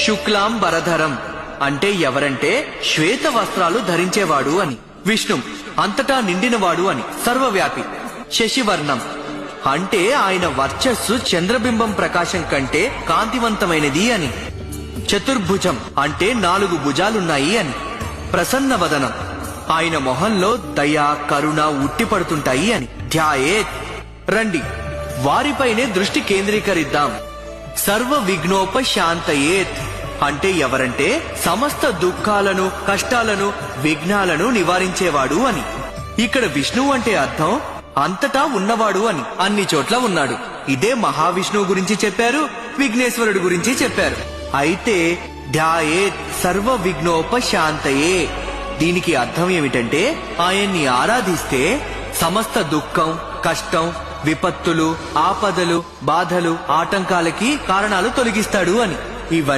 శుక్లాం వరధరం అంటే ఎవరంటే శ్వేత వస్త్రాలు ధరించేవాడు అని. విష్ణు అంతటా నిండినవాడు అని, సర్వవ్యాపి. శశివర్ణం అంటే ఆయన వర్చస్సు చంద్రబింబం ప్రకాశం కంటే కాంతివంతమైనది అని. చతుర్భుజం అంటే 4 భుజాలున్నాయి అని. ప్రసన్నవదనం ఆయన మొహంలో దయ కరుణ ఉట్టిపడుతుంటాయి అని. ధ్యాయేత్ రండి వారిపైనే దృష్టి కేంద్రీకరిద్దాం. సర్వ విఘ్నోపశాంతయేత్ అంటే ఎవరంటే సమస్త దుఃఖాలను కష్టాలను విఘ్నాలను నివారించేవాడు అని. ఇక్కడ విష్ణువు అంటే అర్థం అంతటా ఉన్నవాడు అని, అన్ని చోట్ల ఉన్నాడు. ఇదే మహావిష్ణువు గురించి చెప్పారు, విఘ్నేశ్వరుడు గురించి చెప్పారు. అయితే ధ్యాయేత్ సర్వ విఘ్నోపశాంతయే దీనికి అర్థం ఏమిటంటే ఆయన్ని ఆరాధిస్తే సమస్త దుఃఖం కష్టం విపత్తులు ఆపదలు బాధలు ఆటంకాలకి కారణాలు తొలగిస్తాడు అని.